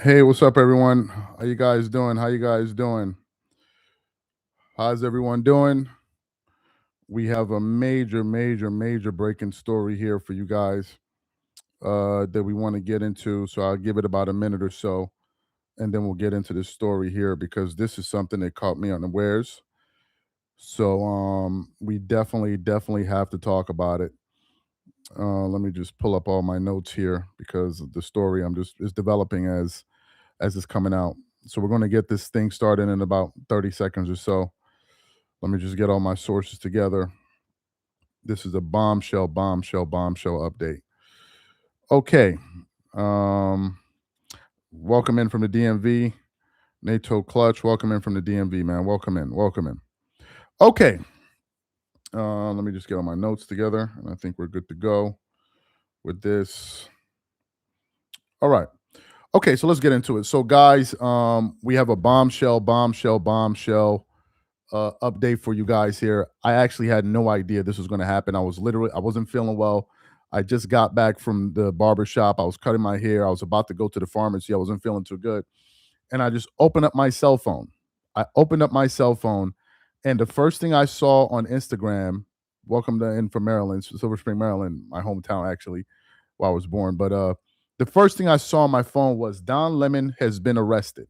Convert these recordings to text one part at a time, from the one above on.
Hey, what's up, everyone? How you guys doing? How you guys doing? How's everyone doing? We have a major breaking story here for you guys that we want to get into. So I'll give it about a minute or so, and then we'll get into this story here because this is something that caught me unawares. So we definitely have to talk about it. Let me just pull up all my notes here because the story I'm just is developing as it's coming out. So we're going to get this thing started in about 30 seconds or so. Let me just get all my sources together. This is a bombshell update. Okay. Um, welcome in from the DMV. NATO Clutch, welcome in from the DMV, man. Welcome in. Welcome in. Okay. Let me just get all my notes together, and I think we're good to go with this. All right. Okay, so let's get into it. So, guys, we have a bombshell update for you guys here. I actually had no idea this was going to happen. I wasn't feeling well. I just got back from the barber shop. I was cutting my hair. I was about to go to the pharmacy. I wasn't feeling too good. And I just opened up my cell phone. I opened up my cell phone, and the first thing I saw on Instagram, welcome to in from Maryland, Silver Spring, Maryland, my hometown actually, where I was born. But the first thing I saw on my phone was Don Lemon has been arrested.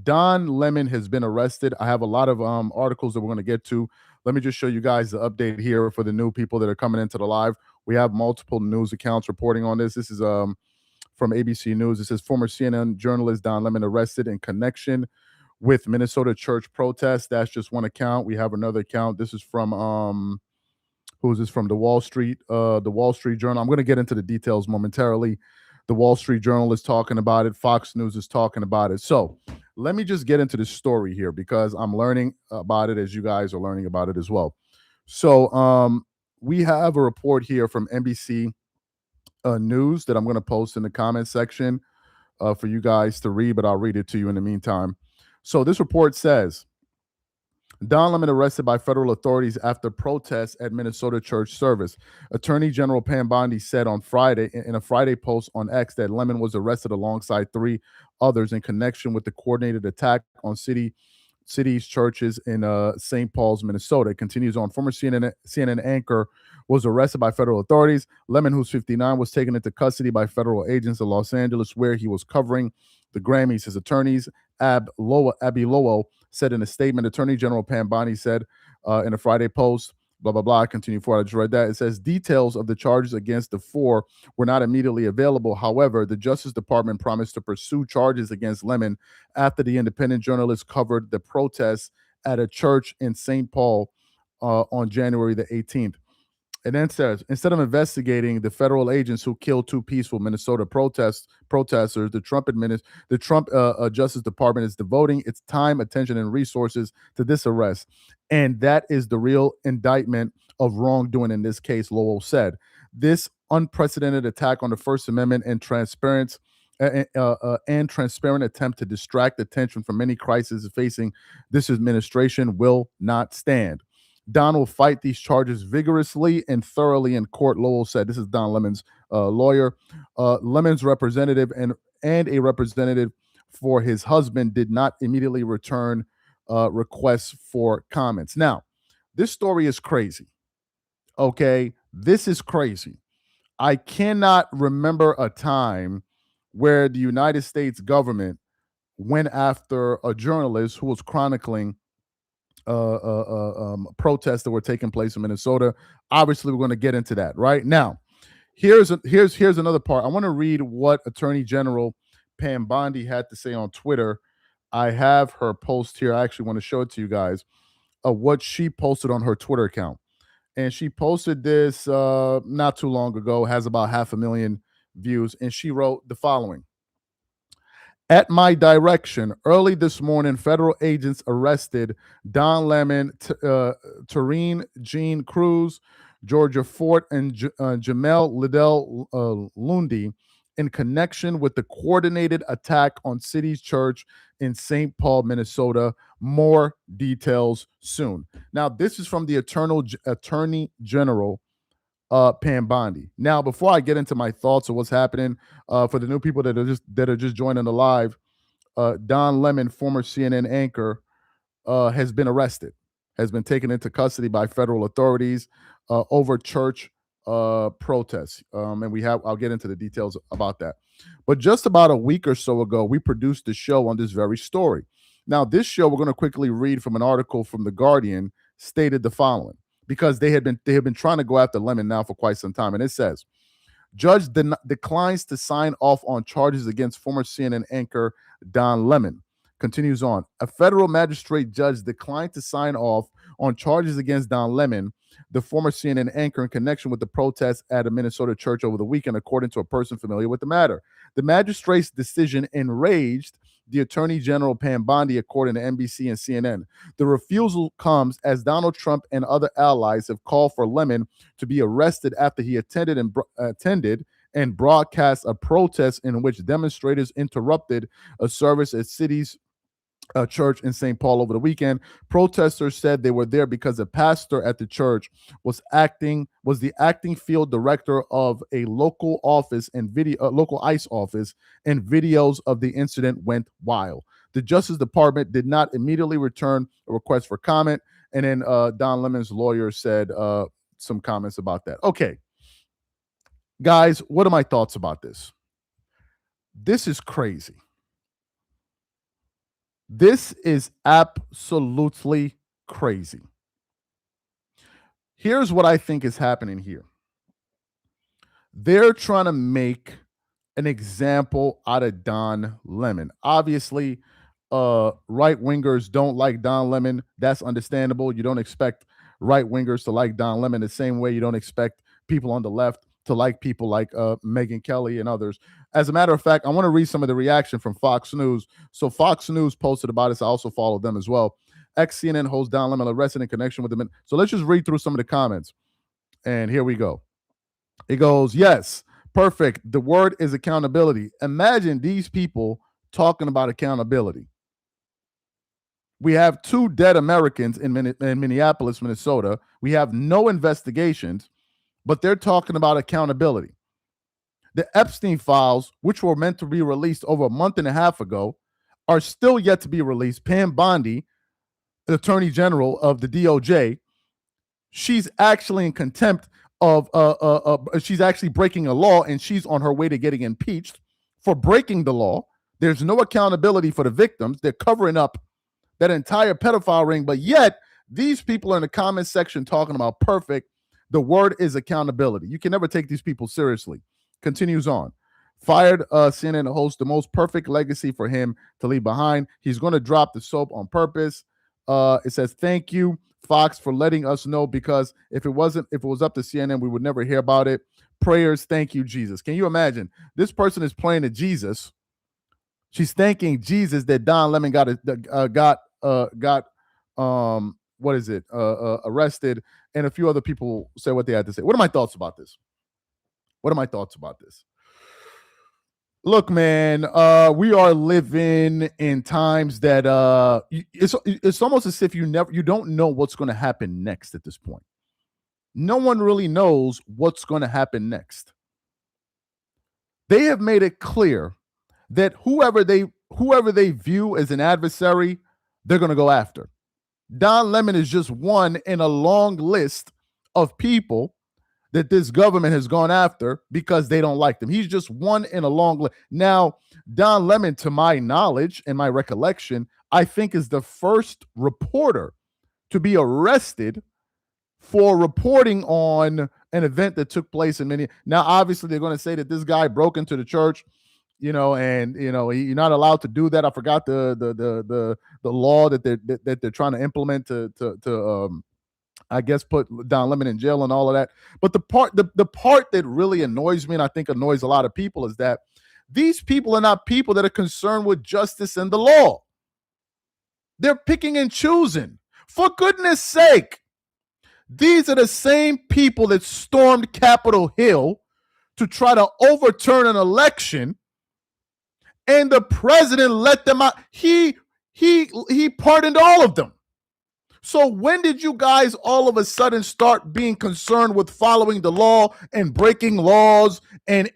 Don Lemon has been arrested. I have a lot of articles that we're going to get to. Let me just show you guys the update here for the new people that are coming into the live. We have multiple news accounts reporting on this. This is from ABC News. It says former CNN journalist Don Lemon arrested in connection with Minnesota church protests. That's just one account. We have another account. This is from who is this from? The Wall Street Journal. I'm going to get into the details momentarily. The Wall Street Journal is talking about it. Fox News is talking about it. So let me just get into this story here because I'm learning about it as you guys are learning about it as well. So we have a report here from NBC News that I'm going to post in the comment section for you guys to read, but I'll read it to you in the meantime. So this report says Don Lemon arrested by federal authorities after protests at Minnesota church service. Attorney General Pam Bondi said on Friday in a Friday post on X that Lemon was arrested alongside three others in connection with the coordinated attack on cities churches in St. Paul's, Minnesota. It continues on. Former CNN anchor was arrested by federal authorities. Lemon, who's 59, was taken into custody by federal agents in Los Angeles, where he was covering the Grammys. His attorneys, Abby Lowell, said in a statement. Attorney General Pam Bondi said in a Friday post, blah, blah, blah. I continue forward. I just read that. It says details of the charges against the four were not immediately available. However, the Justice Department promised to pursue charges against Lemon after the independent journalist covered the protests at a church in St. Paul on January the 18th. And then says, instead of investigating the federal agents who killed two peaceful Minnesota protesters, the Trump Justice Department is devoting its time, attention, and resources to this arrest. And that is the real indictment of wrongdoing in this case, Lowell said. This unprecedented attack on the First Amendment and transparent attempt to distract attention from many crises facing this administration will not stand. Don will fight these charges vigorously and thoroughly in court, Lowell said. This is Don Lemon's lawyer. Lemon's representative and a representative for his husband did not immediately return requests for comments. Now, this story is crazy. Okay, this is crazy. I cannot remember a time where the United States government went after a journalist who was chronicling protests that were taking place in Minnesota. Obviously, we're going to get into that right now. Here's another part. I want to read what Attorney General Pam Bondi had to say on Twitter. I have her post here. I actually want to show it to you guys. What she posted on her Twitter account, and she posted this not too long ago. Has about 500,000 views, and she wrote the following. At my direction, early this morning, federal agents arrested Don Lemon, Tareen Jean Cruz, Georgia Fort, and Jamel Liddell Lundy in connection with the coordinated attack on City's Church in St. Paul, Minnesota. More details soon. Now, this is from the Attorney General Pam Bondi. Now, before I get into my thoughts of what's happening, for the new people that are just joining the live, Don Lemon, former CNN anchor, has been arrested, has been taken into custody by federal authorities over church protests. And I'll get into the details about that. But just about a week or so ago, we produced a show on this very story. Now, this show, we're going to quickly read from an article from The Guardian, stated the following, because they have been trying to go after Lemon now for quite some time. And it says, Judge declines to sign off on charges against former CNN anchor Don Lemon. Continues on. A federal magistrate judge declined to sign off on charges against Don Lemon, the former CNN anchor, in connection with the protests at a Minnesota church over the weekend, according to a person familiar with the matter. The magistrate's decision enraged the Attorney General Pam Bondi, according to NBC and CNN. The refusal comes as Donald Trump and other allies have called for Lemon to be arrested after he attended and broadcast a protest in which demonstrators interrupted a service at city's church in St. Paul over the weekend. Protesters said they were there because the pastor at the church was the acting field director of a local local ICE office, and videos of the incident went wild. The Justice Department did not immediately return a request for comment, and then Don Lemon's lawyer said some comments about that. Okay, guys, what are my thoughts about this? This is crazy. This is absolutely crazy. Here's what I think is happening here. They're trying to make an example out of Don Lemon. Obviously, right-wingers don't like Don Lemon. That's understandable. You don't expect right-wingers to like Don Lemon the same way you don't expect people on the left to like people like Megyn Kelly and others. As a matter of fact, I want to read some of the reaction from Fox News. So Fox News posted about this. I also follow them as well. Ex-CNN host Don Lemon arrested in connection with them. So let's just read through some of the comments. And here we go. It goes, yes, perfect. The word is accountability. Imagine these people talking about accountability. We have 2 dead Americans in Minneapolis, Minnesota. We have no investigations, but they're talking about accountability. The Epstein files, which were meant to be released over a month and a half ago, are still yet to be released. Pam Bondi, the Attorney General of the DOJ, she's actually in contempt of she's actually breaking a law, and she's on her way to getting impeached for breaking the law. There's no accountability for the victims. They're covering up that entire pedophile ring, but yet these people are in the comment section talking about perfect. The word is accountability. You can never take these people seriously. Continues on. Fired CNN host, the most perfect legacy for him to leave behind. He's going to drop the soap on purpose. It says, thank you, Fox, for letting us know, because if it was up to CNN, we would never hear about it. Prayers, thank you, Jesus. Can you imagine? This person is praying to Jesus. She's thanking Jesus that Don Lemon arrested, and a few other people said what they had to say. What are my thoughts about this? Look, man, we are living in times that it's almost as if you don't know what's going to happen next at this point. No one really knows what's going to happen next. They have made it clear that whoever they view as an adversary, they're going to go after. Don Lemon is just one in a long list of people that this government has gone after because they don't like them. He's just one in a long list. Now, Don Lemon, to my knowledge and my recollection, I think is the first reporter to be arrested for reporting on an event that took place in Minneapolis. Now, obviously, they're going to say that this guy broke into the church, and you're not allowed to do that. I forgot the law that they're trying to implement to I guess put Don Lemon in jail and all of that. But the part that really annoys me, and I think annoys a lot of people, is that these people are not people that are concerned with justice and the law. They're picking and choosing. For goodness sake, these are the same people that stormed Capitol Hill to try to overturn an election, and the president let them out. He pardoned all of them. So when did you guys all of a sudden start being concerned with following the law and breaking laws and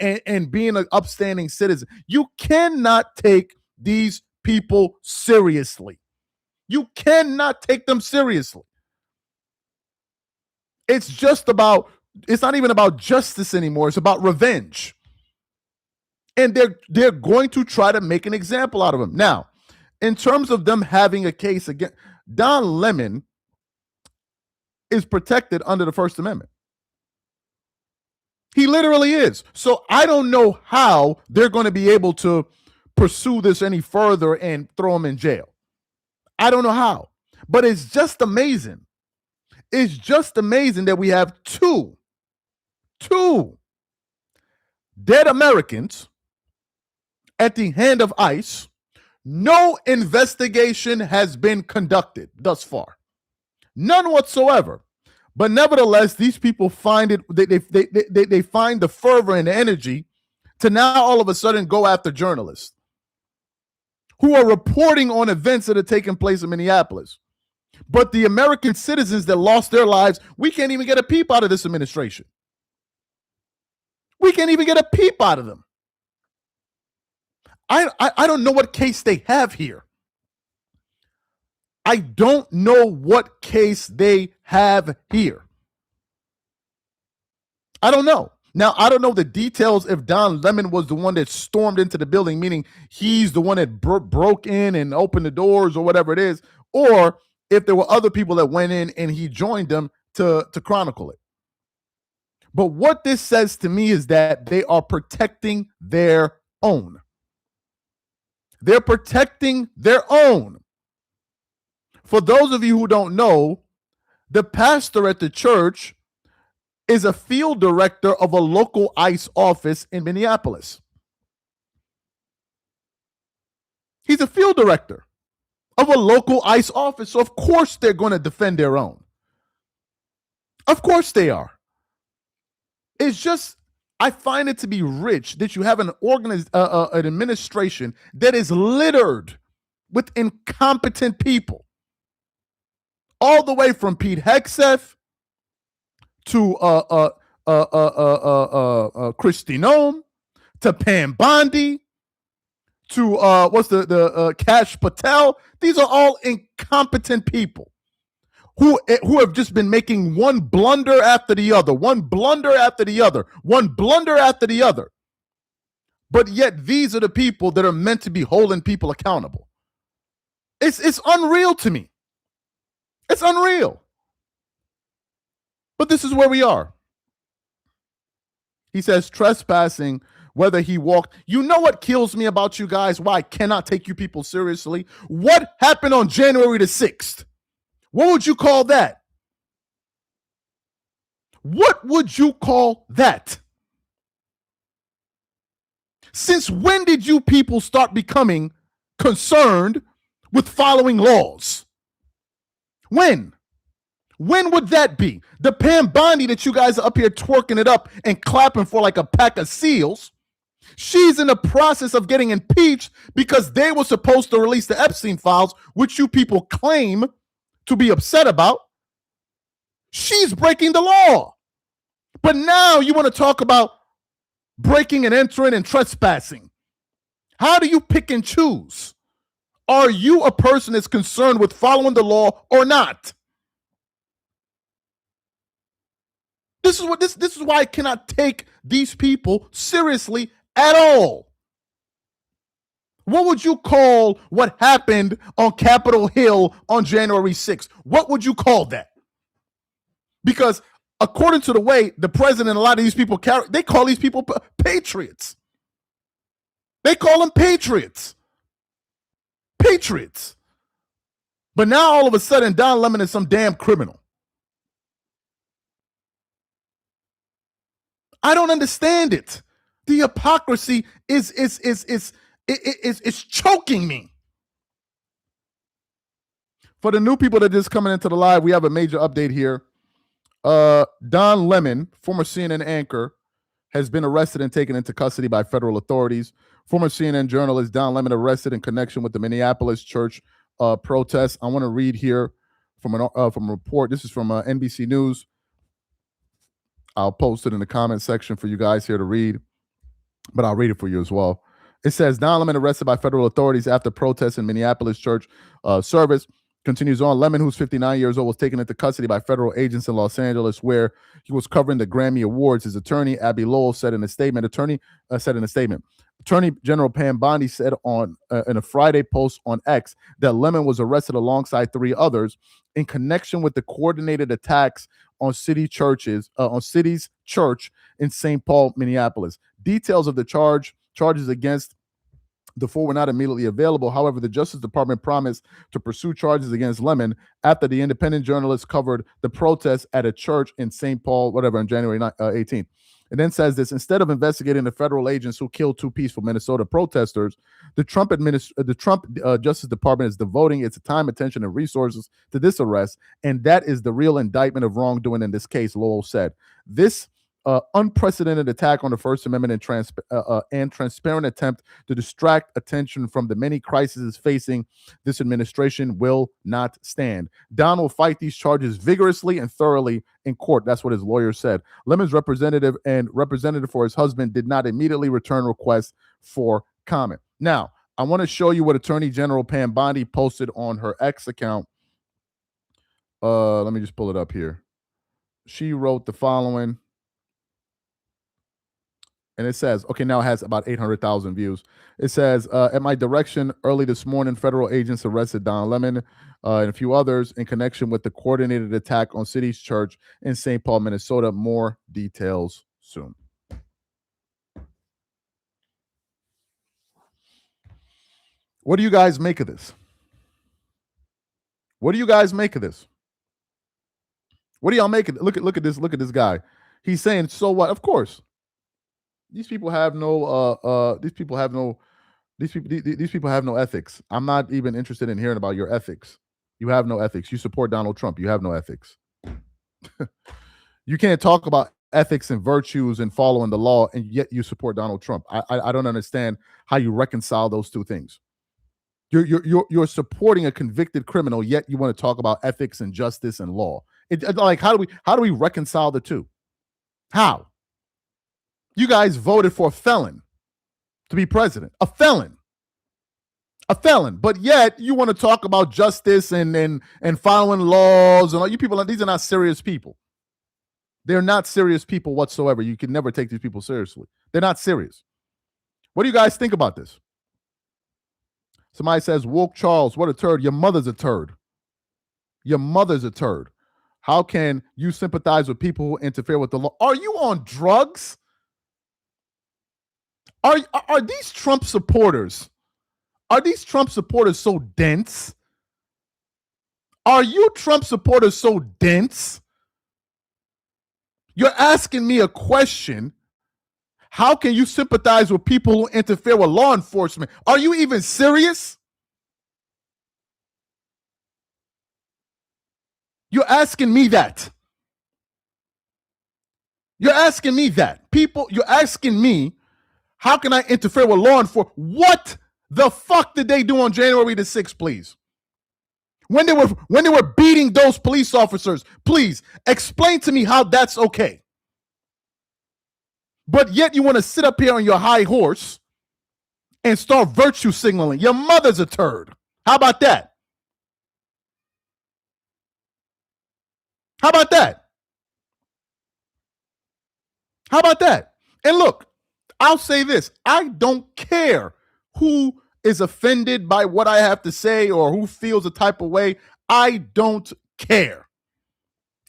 being an upstanding citizen? You cannot take these people seriously. You cannot take them seriously. It's not even about justice anymore. It's about revenge. And they're going to try to make an example out of him. Now, in terms of them having a case against Don Lemon, is protected under the First Amendment. He literally is. So I don't know how they're going to be able to pursue this any further and throw him in jail. I don't know how. But it's just amazing. It's just amazing that we have two dead Americans at the hand of ICE. No investigation has been conducted thus far. None whatsoever. But nevertheless, these people find it, they find the fervor and the energy to now all of a sudden go after journalists who are reporting on events that are taking place in Minneapolis. But the American citizens that lost their lives, we can't even get a peep out of this administration. We can't even get a peep out of them. I don't know what case they have here. I don't know what case they have here. I don't know. Now, I don't know the details if Don Lemon was the one that stormed into the building, meaning he's the one that broke in and opened the doors or whatever it is, or if there were other people that went in and he joined them to chronicle it. But what this says to me is that they are protecting their own. They're protecting their own. For those of you who don't know, the pastor at the church is a field director of a local ICE office in Minneapolis. He's a field director of a local ICE office. So of course they're going to defend their own. Of course they are. It's just, I find it to be rich that you have an administration that is littered with incompetent people. All the way from Pete Hegseth to Kristi Noem to Pam Bondi to what's the Kash Patel. These are all incompetent people who have just been making one blunder after the other, one blunder after the other, one blunder after the other. But yet these are the people that are meant to be holding people accountable. It's unreal to me. It's unreal. But this is where we are. He says trespassing, whether he walked. You know what kills me about you guys? Why I cannot take you people seriously? What happened on January the 6th? What would you call that? What would you call that? Since when did you people start becoming concerned with following laws? When? When would that be? The Pam Bondi that you guys are up here twerking it up and clapping for like a pack of seals, she's in the process of getting impeached because they were supposed to release the Epstein files, which you people claim to be upset about. She's breaking the law. But now you want to talk about breaking and entering and trespassing. How do you pick and choose? Are you a person that's concerned with following the law or not? This is why I cannot take these people seriously at all. What would you call what happened on Capitol Hill on January 6th? What would you call that? Because according to the way the president and a lot of these people they call these people patriots. They call them patriots. Patriots. But now all of a sudden Don Lemon is some damn criminal. I don't understand it. The hypocrisy is choking me. For the new people that are just coming into the live, we have a major update here. Don Lemon, former CNN anchor, has been arrested and taken into custody by federal authorities. Former CNN journalist Don Lemon arrested in connection with the Minneapolis church protest. I want to read here from a report. This is from NBC News. I'll post it in the comment section for you guys here to read, but I'll read it for you as well. It says, Don Lemon arrested by federal authorities after protests in Minneapolis church service. Continues on. Lemon, who's 59 years old, was taken into custody by federal agents in Los Angeles, where he was covering the Grammy Awards. His attorney, Abby Lowell, said in a statement. Attorney General Pam Bondi said in a Friday post on X that Lemon was arrested alongside 3 others in connection with the coordinated attacks on City's church in St. Paul, Minneapolis. Details of the charges against the 4 were not immediately available. However, the Justice Department promised to pursue charges against Lemon after the independent journalist covered the protests at a church in St. Paul, on January 18th. It then says this: instead of investigating the federal agents who killed 2 peaceful Minnesota protesters, the Trump Justice Department is devoting its time, attention, and resources to this arrest, and that is the real indictment of wrongdoing in this case, Lowell said. This unprecedented attack on the First Amendment and transparent attempt to distract attention from the many crises facing this administration will not stand. Don will fight these charges vigorously and thoroughly in court. That's what his lawyer said. Lemon's representative for his husband did not immediately return requests for comment. Now, I want to show you what Attorney General Pam Bondi posted on her X account. Let me just pull it up here. She wrote the following. And it says, okay, now it has about 800,000 views. It says, at my direction early this morning, federal agents arrested Don Lemon and a few others in connection with the coordinated attack on City's church in St. Paul, Minnesota. More details soon. What do you guys make of this? What do you guys make of this? What do y'all make of it? Look at this. Look at this guy. He's saying, so what? Of course. These people have no ethics. I'm not even interested in hearing about your ethics. You have no ethics. You support Donald Trump. You have no ethics. You can't talk about ethics and virtues and following the law, and yet you support Donald Trump. I don't understand how you reconcile those two things. You're supporting a convicted criminal, yet you want to talk about ethics and justice and law. Like, how do we reconcile the two? How? You guys voted for a felon to be president, a felon, but yet you want to talk about justice and following laws and all. You people, these are not serious people. They're not serious people whatsoever. You can never take these people seriously. They're not serious. What do you guys think about this? Somebody says, woke Charles, what a turd. Your mother's a turd. Your mother's a turd. How can you sympathize with people who interfere with the law? Are you on drugs? Are these Trump supporters? Are these Trump supporters so dense? Are you Trump supporters so dense? You're asking me a question. How can you sympathize with people who interfere with law enforcement? Are you even serious? You're asking me that. You're asking me that. You're asking me, how can I interfere with law enforcement? What the fuck did they do on January the 6th, please? When they were beating those police officers, please explain to me how that's okay. But yet you want to sit up here on your high horse and start virtue signaling. Your mother's a turd. How about that? How about that? How about that? And look, I'll say this. I don't care who is offended by what I have to say or who feels a type of way. I don't care.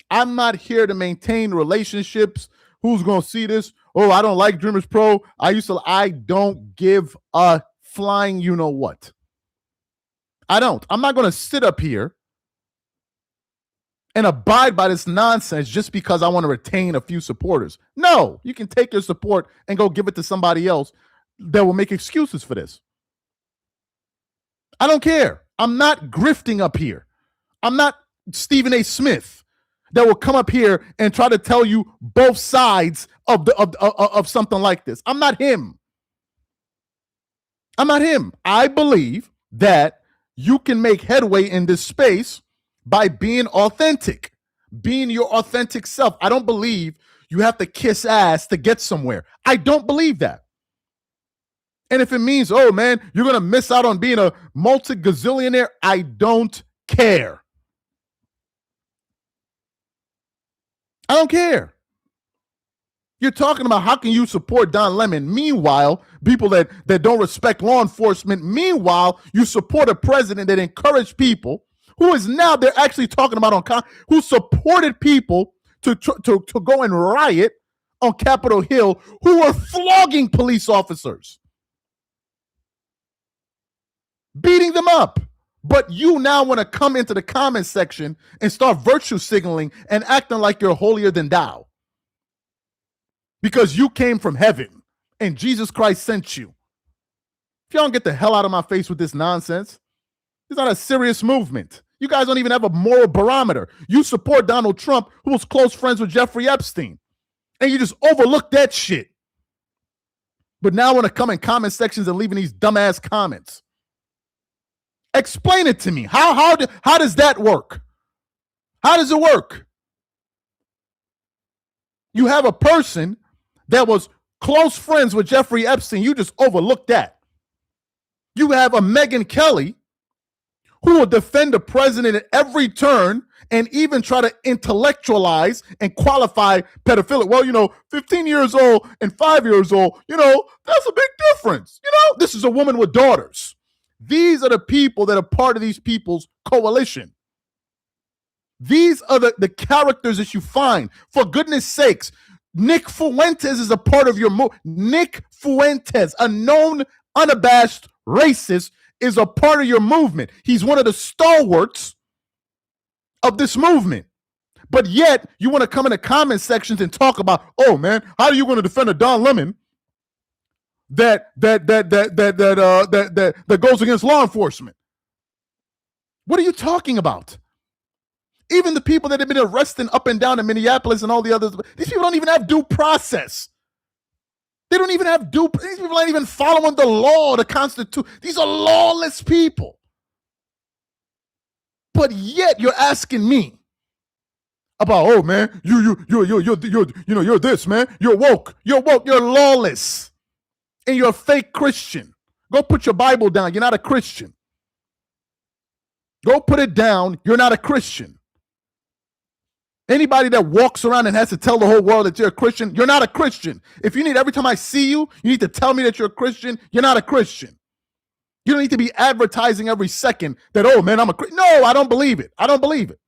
I'm not here to maintain relationships. Who's going to see this? Oh, I don't like Dreamers Pro. I don't give a flying you know what. I don't. I'm not going to sit up here and abide by this nonsense just because I want to retain a few supporters. No, you can take your support and go give it to somebody else that will make excuses for this. I don't care. I'm not grifting up here. I'm not Stephen A. Smith that will come up here and try to tell you both sides of something like this. I'm not him. I'm not him. I believe that you can make headway in this space by being authentic, being your authentic self. I don't believe you have to kiss ass to get somewhere. I don't believe that. And if it means, oh man, you're going to miss out on being a multi-gazillionaire, I don't care. I don't care. You're talking about how can you support Don Lemon? Meanwhile, people that don't respect law enforcement, meanwhile, you support a president that encouraged people who is now, they're actually talking about who supported people to go and riot on Capitol Hill, who were flogging police officers, beating them up. But you now want to come into the comment section and start virtue signaling and acting like you're holier than thou because you came from heaven and Jesus Christ sent you. If y'all don't get the hell out of my face with this nonsense, it's not a serious movement. You guys don't even have a moral barometer. You support Donald Trump, who was close friends with Jeffrey Epstein, and you just overlook that shit. But now want to come in comment sections and leaving these dumbass comments. Explain it to me. How does that work? How does it work? You have a person that was close friends with Jeffrey Epstein. You just overlooked that. You have a Megyn Kelly who will defend the president at every turn and even try to intellectualize and qualify pedophilia. Well, 15 years old and 5 years old, that's a big difference. This is a woman with daughters. These are the people that are part of these people's coalition. These are the characters that you find. For goodness sakes, Nick Fuentes is a part of your Nick Fuentes, a known, unabashed racist, is a part of your movement. He's one of the stalwarts of this movement. But yet, you want to come in the comment sections and talk about, oh man, how are you going to defend a Don Lemon that goes against law enforcement? What are you talking about? Even the people that have been arrested up and down in Minneapolis and all the others, these people don't even have due process. They don't even have these people aren't even following the law, the Constitution. These are lawless people. But yet you're asking me about, oh man, you're this, man. You're woke, you're lawless. And you're a fake Christian. Go put your Bible down. You're not a Christian. Go put it down. You're not a Christian. Anybody that walks around and has to tell the whole world that you're a Christian, you're not a Christian. If you need, every time I see you, you need to tell me that you're a Christian, you're not a Christian. You don't need to be advertising every second that, oh man, I'm a Christian. No, I don't believe it. I don't believe it.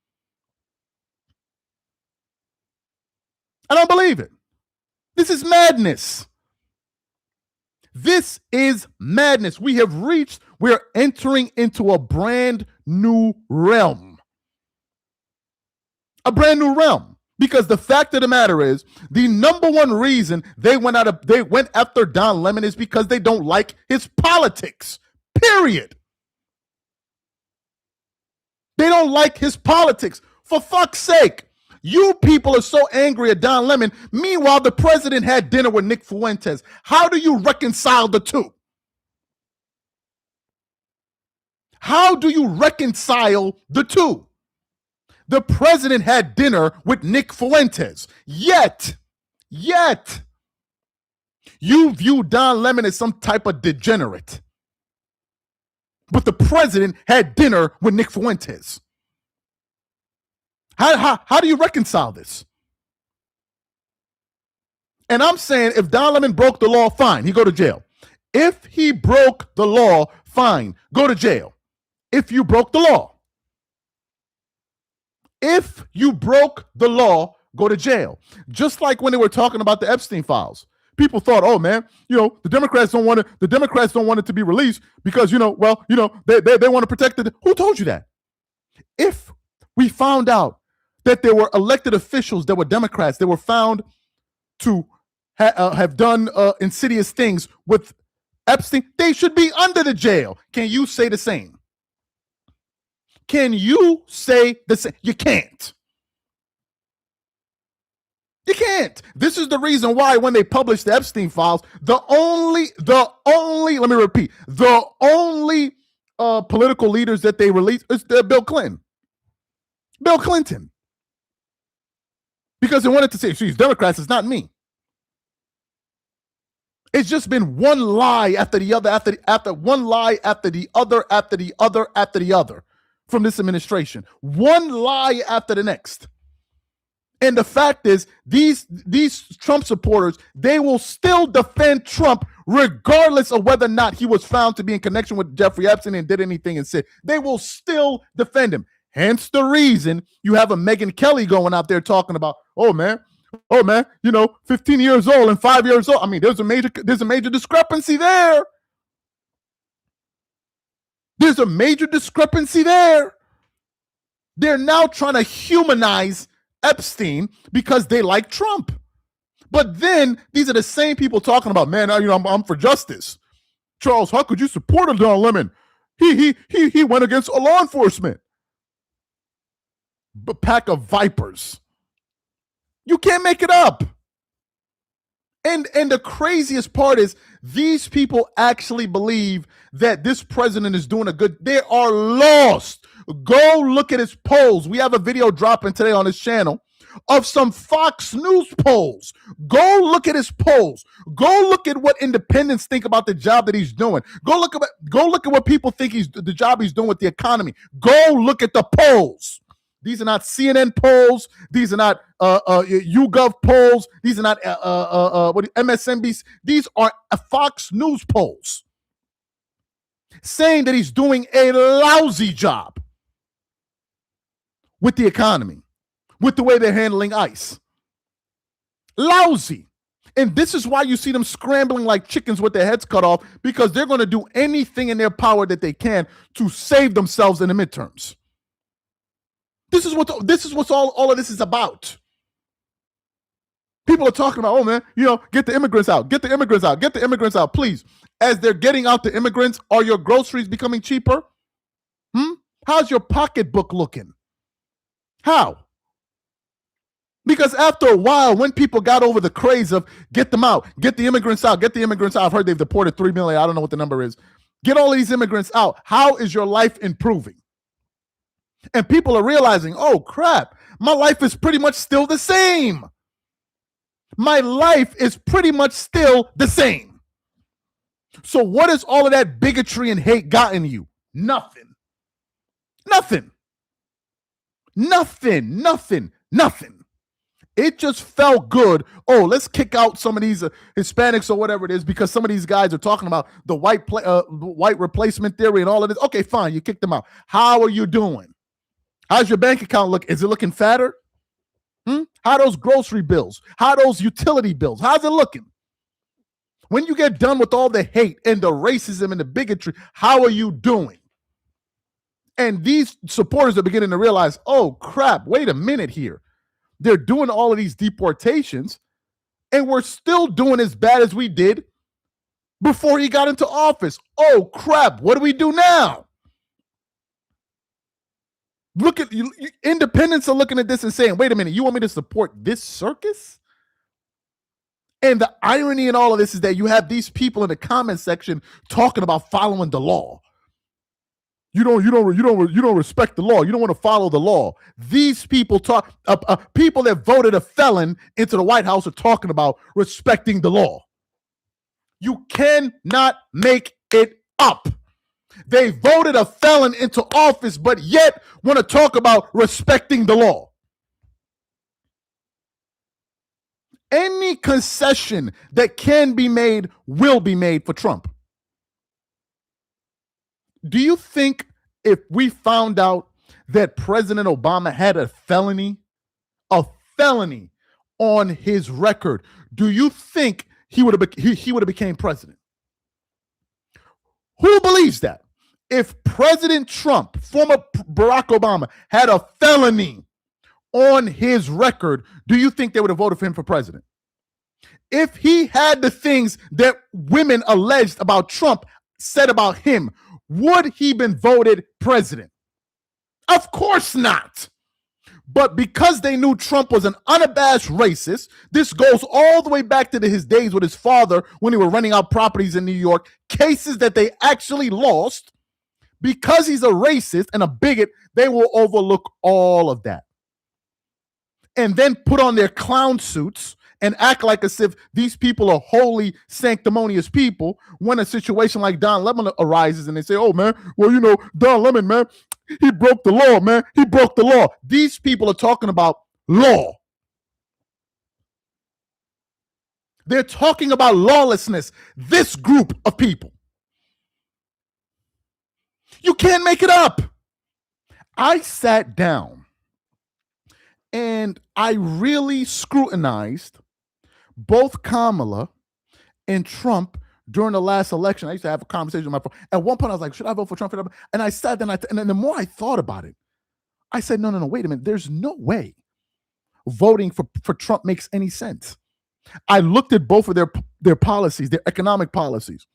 I don't believe it. This is madness. This is madness. We're entering into a brand new realm. A brand new realm. Because the fact of the matter is, the number one reason they went after Don Lemon is because they don't like his politics. Period. They don't like his politics. For fuck's sake. You people are so angry at Don Lemon. Meanwhile, the president had dinner with Nick Fuentes. How do you reconcile the two? How do you reconcile the two? The president had dinner with Nick Fuentes. Yet, you view Don Lemon as some type of degenerate. But the president had dinner with Nick Fuentes. How do you reconcile this? And I'm saying if Don Lemon broke the law, fine, he go to jail. If he broke the law, fine, go to jail. If you broke the law. If you broke the law, go to jail. Just like when they were talking about the Epstein files. People thought, oh man, the Democrats don't want it to be released because, they want to protect it. Who told you that? If we found out that there were elected officials that were Democrats that were found to have done insidious things with Epstein, they should be under the jail. Can you say the same? Can you say the same? You can't. You can't. This is the reason why when they published the Epstein files, the only political leaders that they released is Bill Clinton. Bill Clinton. Because they wanted to say, she's Democrats, it's not me. It's just been one lie after the other, after one lie after the other, after the other, after the other from this administration. One lie after the next. And the fact is, these Trump supporters, they will still defend Trump regardless of whether or not he was found to be in connection with Jeffrey Epstein and did anything and said. They will still defend him. Hence the reason you have a Megyn Kelly going out there talking about, oh man, 15 years old and 5 years old. I mean, there's a major discrepancy there. There's a major discrepancy there. They're now trying to humanize Epstein because they like Trump. But then these are the same people talking about, man, I'm for justice. Charles, how could you support Don Lemon? He went against law enforcement. A pack of vipers. You can't make it up. And the craziest part is these people actually believe that this president is doing a good. They are lost. Go look at his polls. We have a video dropping today on his channel of some Fox News polls. Go look at his polls. Go look at what independents think about the job that he's doing. Go look at what people think the job he's doing with the economy. Go look at the polls. These are not CNN polls. These are not YouGov polls. These are not MSNBC. These are Fox News polls saying that he's doing a lousy job with the economy, with the way they're handling ICE. Lousy. And this is why you see them scrambling like chickens with their heads cut off, because they're going to do anything in their power that they can to save themselves in the midterms. This is what all of this is about. People are talking about, oh man, get the immigrants out, get the immigrants out, get the immigrants out, please. As they're getting out the immigrants, are your groceries becoming cheaper? How's your pocketbook looking? How? Because after a while, when people got over the craze of get them out, get the immigrants out, get the immigrants out, I've heard they've deported 3 million. I don't know what the number is. Get all of these immigrants out. How is your life improving? And people are realizing, oh crap, my life is pretty much still the same. My life is pretty much still the same. So what has all of that bigotry and hate gotten you? Nothing. Nothing. Nothing. Nothing. Nothing. It just felt good. Oh, let's kick out some of these Hispanics or whatever it is, because some of these guys are talking about the white replacement theory and all of this. Okay, fine. You kicked them out. How are you doing? How's your bank account look? Is it looking fatter? How are those grocery bills? How are those utility bills? How's it looking? When you get done with all the hate and the racism and the bigotry, how are you doing? And these supporters are beginning to realize, oh crap, wait a minute here. They're doing all of these deportations, and we're still doing as bad as we did before he got into office. Oh crap, what do we do now? Look at you. Independents are looking at this and saying, wait a minute, you want me to support this circus? And the irony in all of this is that you have these people in the comment section talking about following the law. You don't respect the law. You don't want to follow the law. These people people that voted a felon into the White House are talking about respecting the law. You cannot make it up. They voted a felon into office, but yet want to talk about respecting the law. Any concession that can be made will be made for Trump. Do you think if we found out that President Obama had a felony on his record, do you think he would have became president? Who believes that? If President Trump, former Barack Obama, had a felony on his record, do you think they would have voted for him for president? If he had the things that women alleged about Trump said about him, would he been voted president? Of course not. But because they knew Trump was an unabashed racist, this goes all the way back to his days with his father when he were renting out properties in New York, cases that they actually lost. Because he's a racist and a bigot, they will overlook all of that and then put on their clown suits and act like as if these people are holy, sanctimonious people when a situation like Don Lemon arises and they say, oh, man, well, you know, Don Lemon, man, he broke the law, man. He broke the law. These people are talking about law. They're talking about lawlessness. This group of people. You can't make it up. I sat down and I really scrutinized both Kamala and Trump during the last election. I used to have a conversation with my friend. At one point, I was like, should I vote for Trump? And I sat there and then the more I thought about it, I said, no, wait a minute. There's no way voting for Trump makes any sense. I looked at both of their policies, their economic policies.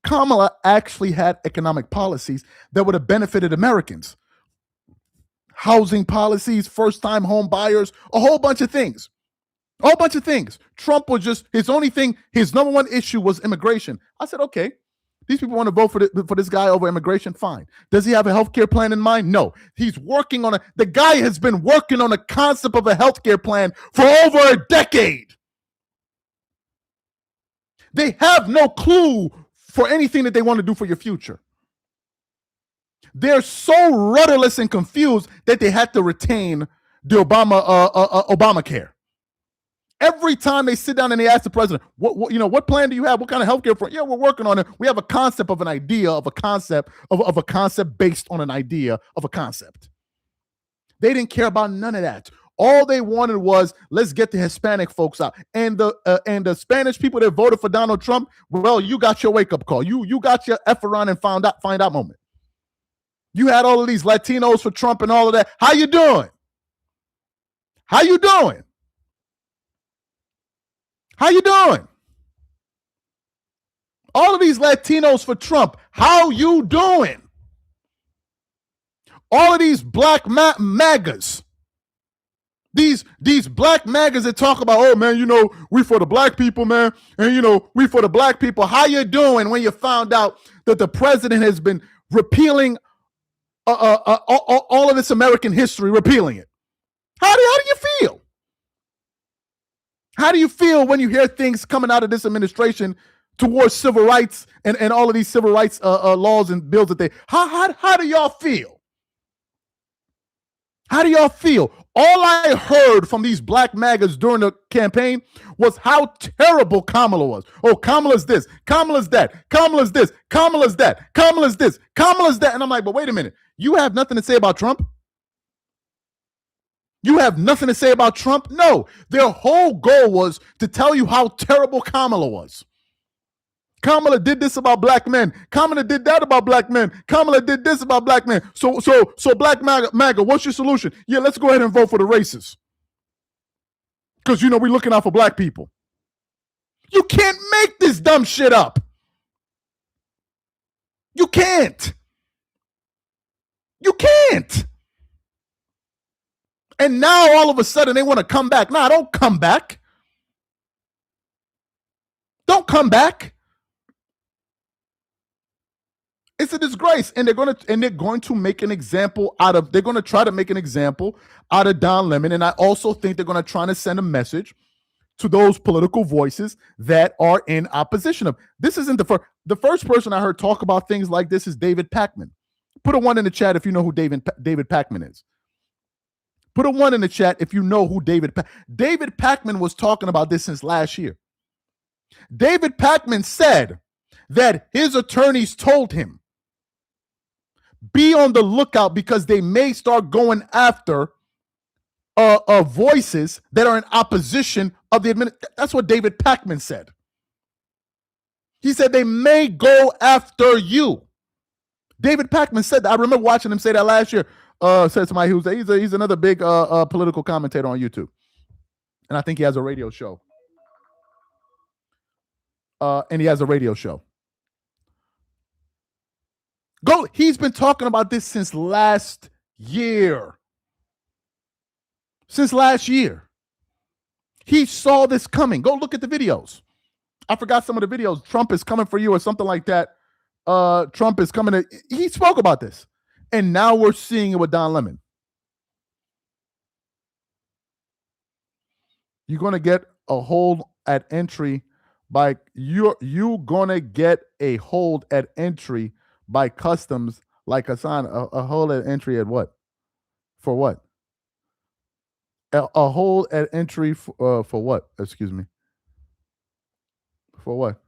Kamala actually had economic policies that would have benefited Americans. Housing policies, first-time home buyers, a whole bunch of things. A whole bunch of things. Trump was just, his number one issue was immigration. I said, okay, these people want to vote for this guy over immigration, fine. Does he have a healthcare plan in mind? No. He's working on the guy has been working on a concept of a healthcare plan for over a decade. They have no clue for anything that they want to do for your future. They're so rudderless and confused that they had to retain the Obamacare. Every time they sit down and they ask the president, what plan do you have? What kind of healthcare for? Yeah, we're working on it. We have a concept of an idea of a concept of a concept based on an idea of a concept. They didn't care about none of that. All they wanted was, let's get the Hispanic folks out. And the Spanish people that voted for Donald Trump, well, you got your wake-up call. You got your F around and find out moment. You had all of these Latinos for Trump and all of that. How you doing? How you doing? How you doing? All of these Latinos for Trump. How you doing? All of these black MAGAs. These black MAGAs that talk about, oh, man, we for the black people, man. And, we for the black people. How you doing when you found out that the president has been repealing all of this American history, repealing it? How do you feel? How do you feel when you hear things coming out of this administration towards civil rights and all of these civil rights laws and bills that they, how do y'all feel? How do y'all feel? All I heard from these black MAGAs during the campaign was how terrible Kamala was. Oh, Kamala's this, Kamala's that, Kamala's this, Kamala's that, Kamala's this, Kamala's that. And I'm like, but wait a minute. You have nothing to say about Trump? You have nothing to say about Trump? No. Their whole goal was to tell you how terrible Kamala was. Kamala did this about black men. Kamala did that about black men. Kamala did this about black men. So black MAGA, what's your solution? Yeah, let's go ahead and vote for the racists. Because, we're looking out for black people. You can't make this dumb shit up. You can't. You can't. And now all of a sudden they want to come back. Nah, don't come back. Don't come back. It's a disgrace, and they're going to make an example out of. They're going to try to make an example out of Don Lemon, and I also think they're going to try to send a message to those political voices that are in opposition of. This isn't the first person I heard talk about things like this is David Pakman. Put a 1 in the chat if you know who David Pakman is. Put a 1 in the chat if you know who David Pakman was talking about this since last year. David Pakman said that his attorneys told him, be on the lookout because they may start going after voices that are in opposition of the administration. That's what David Pakman said. He said they may go after you. David Pakman said that. I remember watching him say that last year. Said somebody he's another big political commentator on YouTube, and I think he has a radio show. He's been talking about this since last year. Since last year. He saw this coming. Go look at the videos. I forgot some of the videos. Trump is coming for you or something like that. Trump is coming to. He spoke about this, and now we're seeing it with Don Lemon. You're gonna get a hold at entry by you gonna get a hold at entry by customs like Hassan. A hold at entry at what? For what? A hold at entry for what? Excuse me. For what?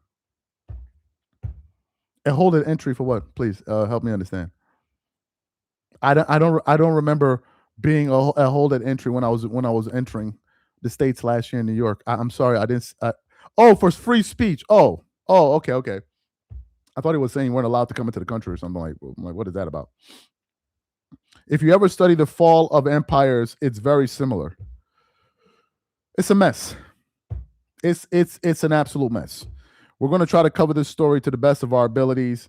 A hold at entry for what? Please help me understand. I don't remember being a hold at entry when I was entering the states last year in New York. I'm sorry, I didn't. Oh, for free speech. Oh, okay. I thought he was saying you weren't allowed to come into the country or something like what is that about? If you ever study the fall of empires, it's very similar. It's a mess. It's an absolute mess. We're going to try to cover this story to the best of our abilities.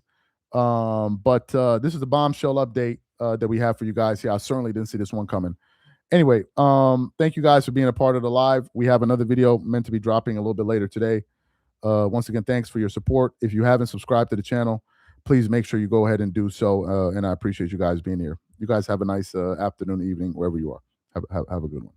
But this is the bombshell update that we have for you guys here. I certainly didn't see this one coming. Anyway, thank you guys for being a part of the live. We have another video meant to be dropping a little bit later today. Once again, thanks for your support. If you haven't subscribed to the channel, please make sure you go ahead and do so. And I appreciate you guys being here. You guys have a nice afternoon, evening, wherever you are. Have a good one.